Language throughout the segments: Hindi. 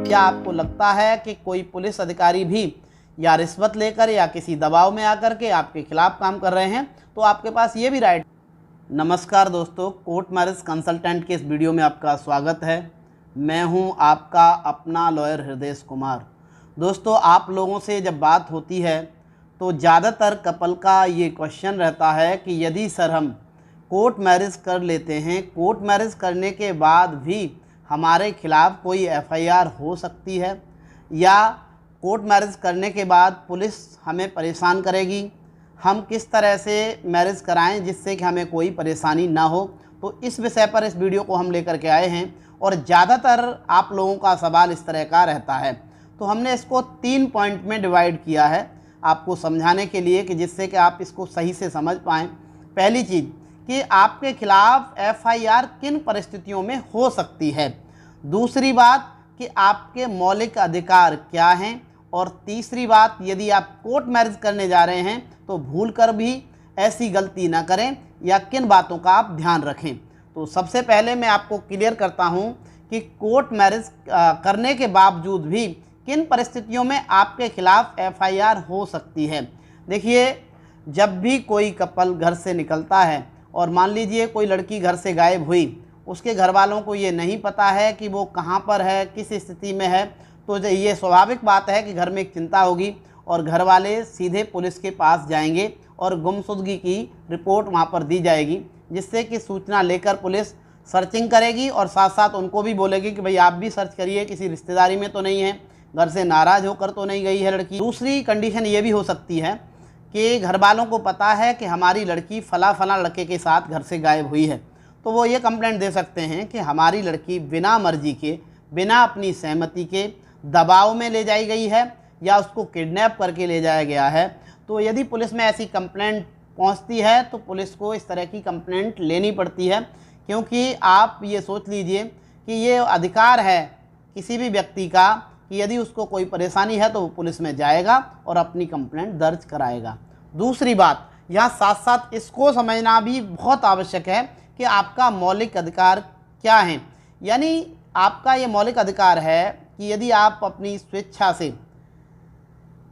क्या आपको लगता है कि कोई पुलिस अधिकारी भी या रिश्वत लेकर या किसी दबाव में आकर के आपके खिलाफ काम कर रहे हैं? तो आपके पास ये भी राइट। नमस्कार दोस्तों, कोर्ट मैरिज कंसल्टेंट के इस वीडियो में आपका स्वागत है। मैं हूं आपका अपना लॉयर हृदय कुमार। दोस्तों, आप लोगों से जब बात होती है तो ज़्यादातर कपल का ये क्वेश्चन रहता है कि यदि सर हम कोर्ट मैरिज कर लेते हैं, कोर्ट मैरिज करने के बाद भी हमारे खिलाफ़ कोई एफआईआर हो सकती है, या कोर्ट मैरिज करने के बाद पुलिस हमें परेशान करेगी, हम किस तरह से मैरिज कराएं जिससे कि हमें कोई परेशानी ना हो। तो इस विषय पर इस वीडियो को हम लेकर के आए हैं और ज़्यादातर आप लोगों का सवाल इस तरह का रहता है। तो हमने इसको 3 पॉइंट में डिवाइड किया है आपको समझाने के लिए कि जिससे कि आप इसको सही से समझ पाएँ। पहली चीज़ कि आपके खिलाफ़ एफआईआर किन परिस्थितियों में हो सकती है। दूसरी बात कि आपके मौलिक अधिकार क्या हैं। और तीसरी बात, यदि आप कोर्ट मैरिज करने जा रहे हैं तो भूलकर भी ऐसी गलती ना करें या किन बातों का आप ध्यान रखें। तो सबसे पहले मैं आपको क्लियर करता हूं कि कोर्ट मैरिज करने के बावजूद भी किन परिस्थितियों में आपके खिलाफ़ एफआईआर हो सकती है। देखिए, जब भी कोई कपल घर से निकलता है और मान लीजिए कोई लड़की घर से गायब हुई, उसके घर वालों को ये नहीं पता है कि वो कहाँ पर है, किस स्थिति में है, तो ये स्वाभाविक बात है कि घर में एक चिंता होगी और घर वाले सीधे पुलिस के पास जाएंगे और गुमशुदगी की रिपोर्ट वहाँ पर दी जाएगी, जिससे कि सूचना लेकर पुलिस सर्चिंग करेगी और साथ साथ उनको भी बोलेगी कि भाई आप भी सर्च करिए, किसी रिश्तेदारी में तो नहीं है, घर से नाराज़ होकर तो नहीं गई है लड़की। दूसरी कंडीशन ये भी हो सकती है कि घर वालों को पता है कि हमारी लड़की फला लड़के के साथ घर से गायब हुई है, तो वो ये कंप्लेंट दे सकते हैं कि हमारी लड़की बिना मर्जी के, बिना अपनी सहमति के दबाव में ले जाई गई है या उसको किडनैप करके ले जाया गया है। तो यदि पुलिस में ऐसी कंप्लेंट पहुंचती है तो पुलिस को इस तरह की कंप्लेंट लेनी पड़ती है, क्योंकि आप ये सोच लीजिए कि ये अधिकार है किसी भी व्यक्ति का कि यदि उसको कोई परेशानी है तो वो पुलिस में जाएगा और अपनी कंप्लेंट दर्ज कराएगा। दूसरी बात, यहाँ साथ साथ इसको समझना भी बहुत आवश्यक है कि आपका मौलिक अधिकार क्या है। यानी आपका ये मौलिक अधिकार है कि यदि आप अपनी स्वेच्छा से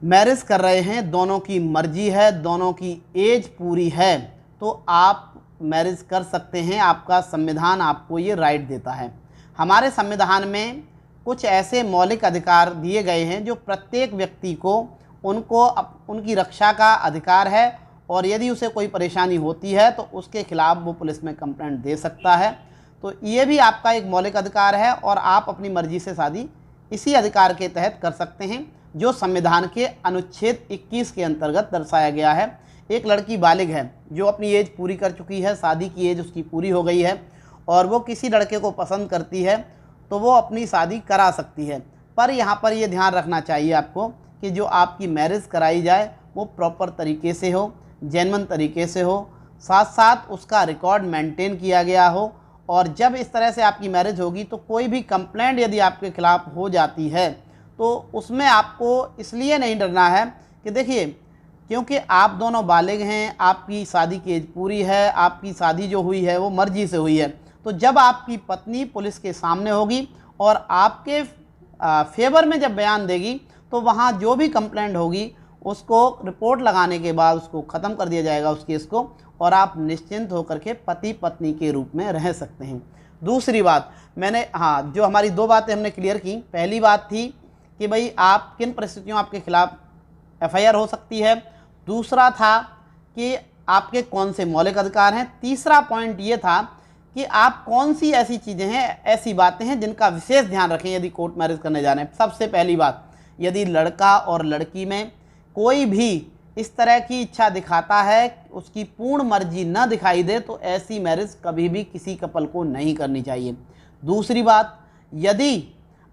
मैरिज कर रहे हैं, दोनों की मर्जी है, दोनों की एज पूरी है, तो आप मैरिज कर सकते हैं। आपका संविधान आपको ये राइट देता है। हमारे संविधान में कुछ ऐसे मौलिक अधिकार दिए गए हैं जो प्रत्येक व्यक्ति को उनकी रक्षा का अधिकार है, और यदि उसे कोई परेशानी होती है तो उसके खिलाफ़ वो पुलिस में कंप्लेंट दे सकता है। तो ये भी आपका एक मौलिक अधिकार है और आप अपनी मर्जी से शादी इसी अधिकार के तहत कर सकते हैं, जो संविधान के अनुच्छेद 21 के अंतर्गत दर्शाया गया है। एक लड़की बालिग है जो अपनी एज पूरी कर चुकी है, शादी की एज उसकी पूरी हो गई है और वो किसी लड़के को पसंद करती है तो वो अपनी शादी करा सकती है। पर यहाँ पर ये ध्यान रखना चाहिए आपको कि जो आपकी मैरिज कराई जाए वो प्रॉपर तरीके से हो, जेन्युइन तरीके से हो, साथ साथ उसका रिकॉर्ड मेंटेन किया गया हो। और जब इस तरह से आपकी मैरिज होगी तो कोई भी कंप्लेंट यदि आपके खिलाफ़ हो जाती है तो उसमें आपको इसलिए नहीं डरना है कि देखिए, क्योंकि आप दोनों बालिग हैं, आपकी शादी की एज पूरी है, आपकी शादी जो हुई है वो मर्जी से हुई है। तो जब आपकी पत्नी पुलिस के सामने होगी और आपके फेवर में जब बयान देगी तो वहाँ जो भी कंप्लेंट होगी उसको रिपोर्ट लगाने के बाद उसको ख़त्म कर दिया जाएगा उस केस को, और आप निश्चिंत होकर के पति पत्नी के रूप में रह सकते हैं। दूसरी बात जो हमारी 2 बातें हमने क्लियर की। पहली बात थी कि भाई आप किन परिस्थितियों आपके खिलाफ़ एफआईआर हो सकती है। दूसरा था कि आपके कौन से मौलिक अधिकार हैं। तीसरा पॉइंट ये था कि आप कौन सी ऐसी चीज़ें हैं, ऐसी बातें हैं जिनका विशेष ध्यान रखें यदि कोर्ट मैरिज करने जा रहे हैं। सबसे पहली बात, यदि लड़का और लड़की में कोई भी इस तरह की इच्छा दिखाता है, उसकी पूर्ण मर्जी न दिखाई दे, तो ऐसी मैरिज कभी भी किसी कपल को नहीं करनी चाहिए। दूसरी बात, यदि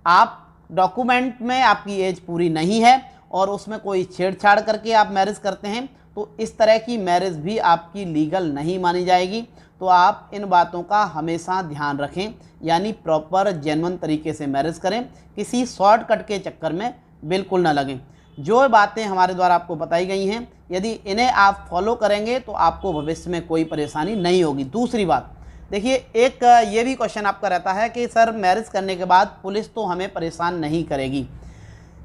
आप डॉक्यूमेंट में आपकी एज पूरी नहीं है और उसमें कोई छेड़छाड़ करके आप मैरिज करते हैं तो इस तरह की मैरिज भी आपकी लीगल नहीं मानी जाएगी। तो आप इन बातों का हमेशा ध्यान रखें, यानी प्रॉपर जेन्युइन तरीके से मैरिज करें, किसी शॉर्टकट के चक्कर में बिल्कुल ना लगें। जो बातें हमारे द्वारा आपको बताई गई हैं, यदि इन्हें आप फॉलो करेंगे तो आपको भविष्य में कोई परेशानी नहीं होगी। दूसरी बात, देखिए, एक ये भी क्वेश्चन आपका रहता है कि सर मैरिज करने के बाद पुलिस तो हमें परेशान नहीं करेगी।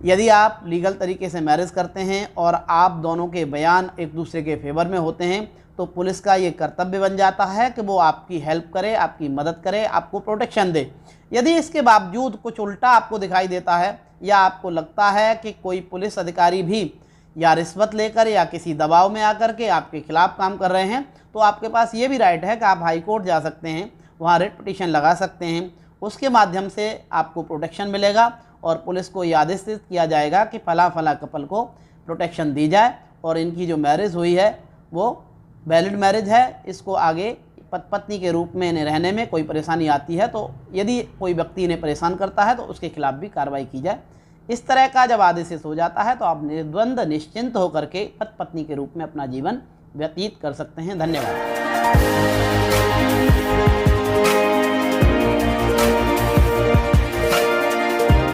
यदि आप लीगल तरीके से मैरिज करते हैं और आप दोनों के बयान एक दूसरे के फेवर में होते हैं तो पुलिस का ये कर्तव्य बन जाता है कि वो आपकी हेल्प करे, आपकी मदद करे, आपको प्रोटेक्शन दे। यदि इसके बावजूद कुछ उल्टा आपको दिखाई देता है या आपको लगता है कि कोई पुलिस अधिकारी भी या रिश्वत लेकर या किसी दबाव में आकर के आपके खिलाफ काम कर रहे हैं, तो आपके पास ये भी राइट है कि आप हाई कोर्ट जा सकते हैं, वहाँ रिट पिटीशन लगा सकते हैं। उसके माध्यम से आपको प्रोटेक्शन मिलेगा और पुलिस को ये आदेशित किया जाएगा कि फला फला कपल को प्रोटेक्शन दी जाए और इनकी जो मैरिज हुई है वो वैलिड मैरिज है, इसको आगे पत्नी के रूप में रहने में कोई परेशानी आती है तो यदि कोई व्यक्ति इन्हें परेशान करता है तो उसके खिलाफ भी कार्रवाई की जाए। इस तरह का जब आदेश हो जाता है तो आप निर्द्वंद निश्चिंत होकर के पत्नी के रूप में अपना जीवन व्यतीत कर सकते हैं। धन्यवाद।